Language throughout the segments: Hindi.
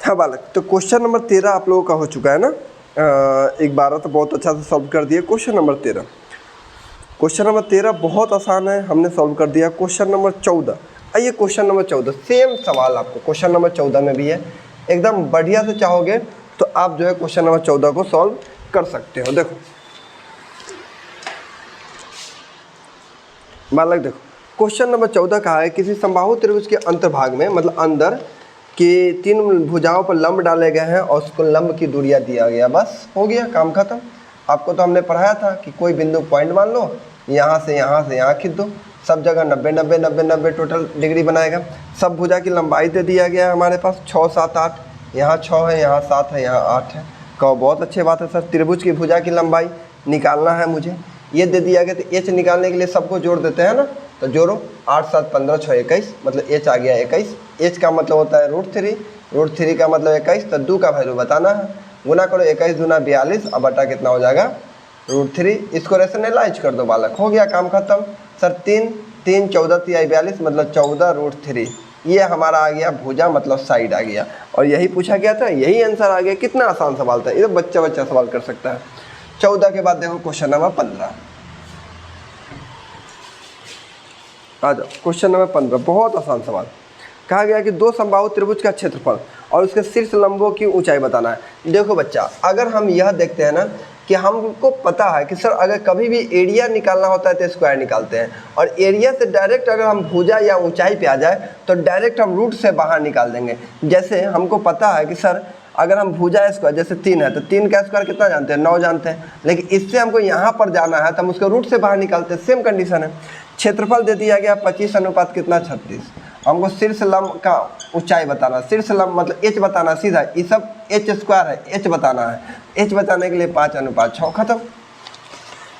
हाँ बालक, तो क्वेश्चन नंबर 13 आप लोगों का हो चुका है ना। 12 तो बहुत अच्छा से सॉल्व कर दिया। क्वेश्चन नंबर 13 बहुत आसान है, हमने सॉल्व कर दिया। क्वेश्चन नंबर 14, आइए क्वेश्चन नंबर 14 सेम सवाल आपको क्वेश्चन नंबर 14 में भी है। एकदम बढ़िया से चाहोगे तो आप जो है क्वेश्चन नंबर 14 को सॉल्व कर सकते हो। देखो बालक, देखो क्वेश्चन नंबर 14 कहा है किसी समबाहु त्रिभुज के अंतर्भाग में, मतलब अंदर कि 3 भुजाओं पर लंब डाले गए हैं और उसको लंब की दूरियां दिया गया। बस हो गया, काम खत्म। आपको तो हमने पढ़ाया था कि कोई बिंदु पॉइंट मान लो, यहाँ से यहाँ खींच दो, सब जगह 90 90 90 90 टोटल डिग्री बनाएगा। सब भुजा की लंबाई दे दिया गया है हमारे पास 6 7 8, यहाँ 6 है, यहाँ 7 है, यहाँ 8 है। कहो बहुत अच्छी बात है सर, त्रिभुज की भुजा की लंबाई निकालना है मुझे, ये दे दिया गया। तो एच निकालने के लिए सबको जोड़ देते हैं ना, तो जोड़ो 8 7 15 6 21, मतलब एच आ गया 21। एच का मतलब होता है √3, √3 का मतलब 21, तो 2 का वैल्यू बताना है। गुना करो 21 दूना 42 और बटा कितना हो जाएगा √3। इसको रेशनलाइज कर दो बालक, हो गया काम खत्म। सर 3 3 14 3 42 मतलब 14√3, ये हमारा आ गया भुजा, मतलब साइड आ गया। और यही पूछा गया था, यही आंसर आ गया। कितना आसान सवाल था, ये बच्चा सवाल कर सकता है। 14 के बाद देखो क्वेश्चन नंबर 15 आ जाओ। क्वेश्चन नंबर 15 बहुत आसान सवाल। कहा गया कि 2 समबाहु त्रिभुज का क्षेत्रफल और उसके शीर्ष लंबों की ऊंचाई बताना है। देखो बच्चा, अगर हम यह देखते हैं ना कि हमको पता है कि सर अगर कभी भी एरिया निकालना होता है तो स्क्वायर निकालते हैं, और एरिया से डायरेक्ट अगर हम भुजा या ऊंचाई पे आ जाए तो डायरेक्ट हम रूट से बाहर निकाल देंगे। जैसे हमको पता है कि सर अगर हम भुजा स्क्वायर जैसे 3 है तो 3 का स्क्वायर कितना जानते हैं, 9 जानते हैं, लेकिन इससे हमको यहाँ पर जाना है तो हम उसको रूट से बाहर निकालते हैं। सेम कंडीशन है। क्षेत्रफल दे दिया गया 25 अनुपात कितना 36। हमको शीर्ष लंब का ऊंचाई बताना, शीर्ष लंब मतलब एच बताना, सीधा ये सब एच स्क्वायर है, एच बताना है। एच बताने के लिए 5 अनुपात 6, खत्म।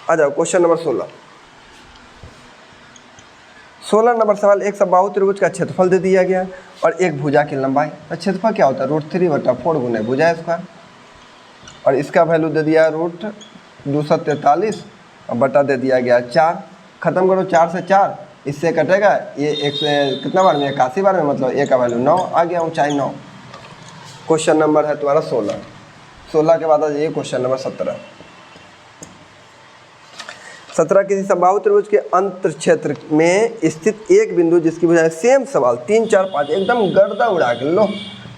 आ जाओ क्वेश्चन नंबर 16 नंबर सवाल। एक समबाहु त्रिभुज का क्षेत्रफल दे दिया गया और एक भुजा की लंबाई। तो क्षेत्रफल क्या होता है, √3/4 गुने भुजा स्क्वायर, और इसका वैल्यू दे दिया √243 और बटा दे दिया गया 4। खत्म करो, 4 से 4 इससे कटेगा, ये 1 से कितना बार में 81 बार में, मतलब ए का वैल्यू 9 आ गया, ऊंचाई 9। क्वेश्चन नंबर है तुम्हारा 16 के बाद आ जाइए क्वेश्चन नंबर 17 किसी समबाहु त्रिभुज के अंतर क्षेत्र में स्थित एक बिंदु जिसकी भुजाएं, सेम सवाल 3 4 5 एकदम गर्दा उड़ा के लो।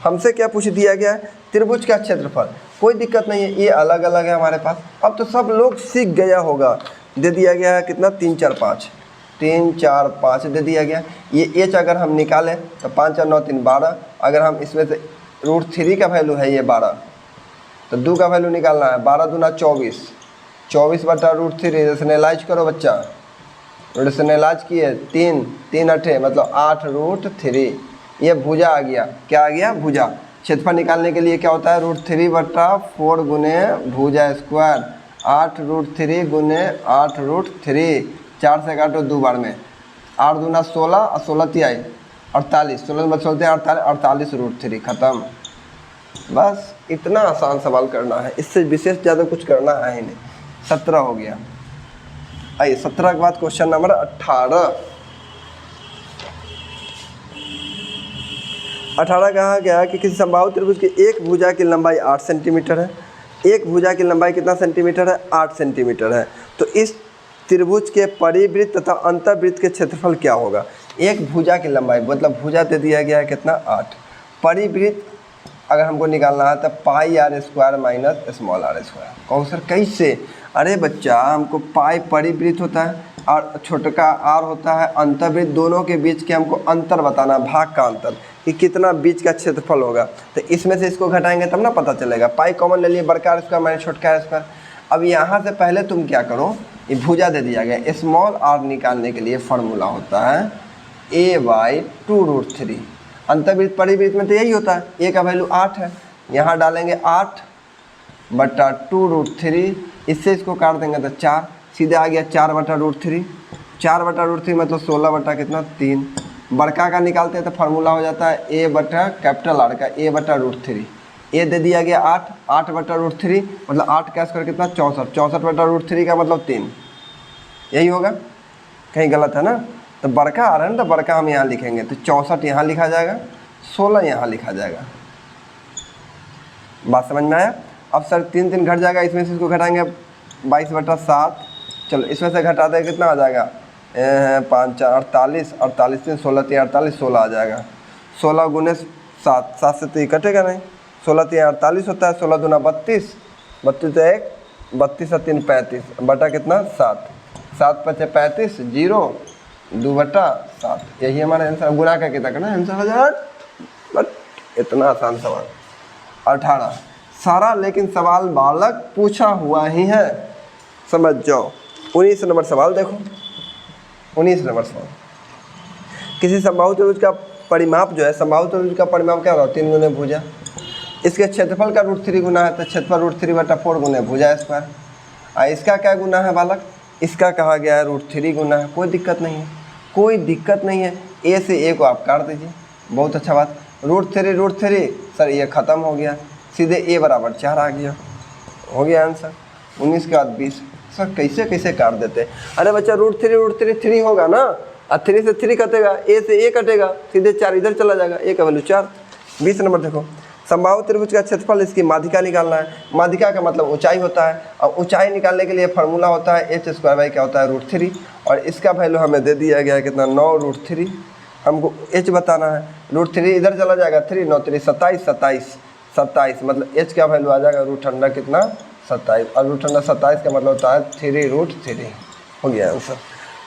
हमसे क्या पूछ दिया गया है, त्रिभुज का क्षेत्रफल, कोई दिक्कत नहीं है, ये अलग अलग है हमारे पास। अब तो सब लोग सीख गया होगा। दे दिया गया है कितना 3 4 5 दे दिया गया। ये एच अगर हम निकालें तो 5 और 9 3 12, अगर हम इसमें से √3 का वैल्यू है ये 12, तो 2 का वैल्यू निकालना है, 12 दूना 24, 24 बटा √3। रेशनलाइज करो बच्चा, रेशनलाइज किए 3 3 8 मतलब 8√3, ये भुजा आ गया। क्या आ गया, भुजा। क्षेत्रफल निकालने के लिए क्या होता है, √3/4 गुने भुजा स्क्वायर, 8√3 गुने 8√3, 4 से काटो 2 बार में, 8 दूना 16 और 16 तिहाई 48, 16 में 16 48 √3, खत्म। बस इतना आसान सवाल करना है, इससे विशेष ज़्यादा कुछ करना है ही नहीं। 17 हो गया। आइए 17 के बाद क्वेश्चन नंबर 18 कहा गया कि किसी समबाहु त्रिभुज की एक भुजा की लंबाई 8 सेंटीमीटर है। एक भुजा की लंबाई कितना सेंटीमीटर है, 8 सेंटीमीटर है। तो इस त्रिभुज के परिवृत्त तथा अंतर्वृत्त के क्षेत्रफल क्या होगा। एक भुजा की लंबाई मतलब भुजा दे दिया गया है कितना 8, परिवृत्त अगर हमको निकालना है तो πr² माइनस r²। कहो सर कैसे, अरे बच्चा हमको पाई परिवृत्त होता है और छोटका आर होता है अंतर्वृत्त, दोनों के बीच के हमको अंतर बताना, भाग का अंतर कि कितना बीच का क्षेत्रफल होगा। तो इसमें से इसको घटाएंगे तब ना पता चलेगा। पाई कॉमन ले लिए, बड़का r² माइनस छोटका r²। अब यहाँ से पहले तुम क्या करो, ये भुजा दे दिया गया, स्मॉल r निकालने के लिए फार्मूला होता है a/2√3। अंतर्वृत्त परिवृत्त में तो यही होता है, a का वैल्यू 8 है, यहाँ डालेंगे 8 बटा 2√3, इससे इसको काट देंगे तो 4, सीधे आ गया 4 बटा √3। 4 बटा √3 मतलब 16 बटा कितना 3। बड़का का निकालते हैं तो फार्मूला हो जाता है a बटा कैपिटल R का a/√3। ए दे दिया गया 8, 8 बटा √3 मतलब 8 का स्क्वायर कितना 64, 64 बटा √3 का मतलब 3। यही होगा, कहीं गलत है ना। तो बड़का आ रहा है ना, तो बड़का हम यहाँ लिखेंगे, तो 64 यहाँ लिखा जाएगा, 16 यहाँ लिखा जाएगा। बात समझ में आया। अब सर 3 3 घट जाएगा, इसमें से इसको घटाएंगे 22/7। चलो इसमें से घटा दें कितना आ जाएगा, 5 4 48, 48 3 16 3 48, 16 आ जाएगा। 16 गुने 7, 7 से तो ये कटेगा नहीं, 16 3 48 होता है, 16 दूना 32, 32 तो 1, 32 और 3 35, बटा कितना 7, 7 5 35, 0 2/7, यही हमारा आंसर। गुना का कितना करना आंसर हो जाएगा। बट इतना आसान सवाल। 18 सारा लेकिन सवाल बालक पूछा हुआ ही है, समझ जाओ। 19 नंबर सवाल देखो, 19 नंबर सवाल, किसी समबाहु त्रिभुज का परिमाप जो है, समबाहु त्रिभुज का परिमाप क्या होगा, 3 गुने भुजा। इसके क्षेत्रफल का √3 गुना है, तो क्षेत्रफल √3/4 गुने भुजा स्क्वायर। इसका क्या गुना है बालक, इसका कहा गया है √3 गुना है। कोई दिक्कत नहीं है, कोई दिक्कत नहीं है। ए से ए को आप काट दीजिए, बहुत अच्छा बात। √3 सर ये ख़त्म हो गया, सीधे ए बराबर 4 आ गया, हो गया आंसर। 19 के बाद 20। सर कैसे कैसे काट देते हैं, अरे बच्चा √3 3 होगा ना, और 3 से 3 कटेगा, ए से ए कटेगा, सीधे 4 इधर चला जाएगा, ए का वैल्यू 4। 20 नंबर देखो, समबाहु त्रिभुज का क्षेत्रफल इसकी माध्यिका निकालना है। माध्यिका का मतलब ऊंचाई होता है, और ऊंचाई निकालने के लिए फार्मूला होता है h² क्या होता है √3, और इसका वैल्यू हमें दे दिया गया है कितना 9√3, हमको h बताना है। √3 इधर चला जाएगा, 3 9 3 27 27 27, मतलब h का वैल्यू आ जाएगा √अंडा कितना 27, और √अंडा 27 का मतलब होता है 3√3, हो गया आंसर।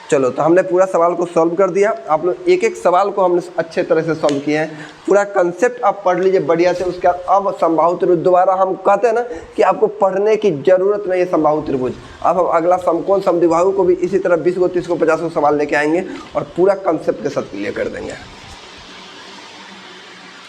चलो तो हमने पूरा सवाल को सॉल्व कर दिया। आप लोग एक एक सवाल को हमने अच्छे तरह से सॉल्व किए हैं, पूरा कंसेप्ट आप पढ़ लीजिए बढ़िया से। उसके बाद अब समबाहु त्रिभुज, दोबारा हम कहते हैं ना कि आपको पढ़ने की जरूरत नहीं है समबाहु त्रिभुज। अब हम अगला समकोण समद्विबाहु को भी इसी तरह 20 को 30 को 50 को सवाल लेके आएंगे और पूरा कंसेप्ट के साथ क्लियर कर देंगे।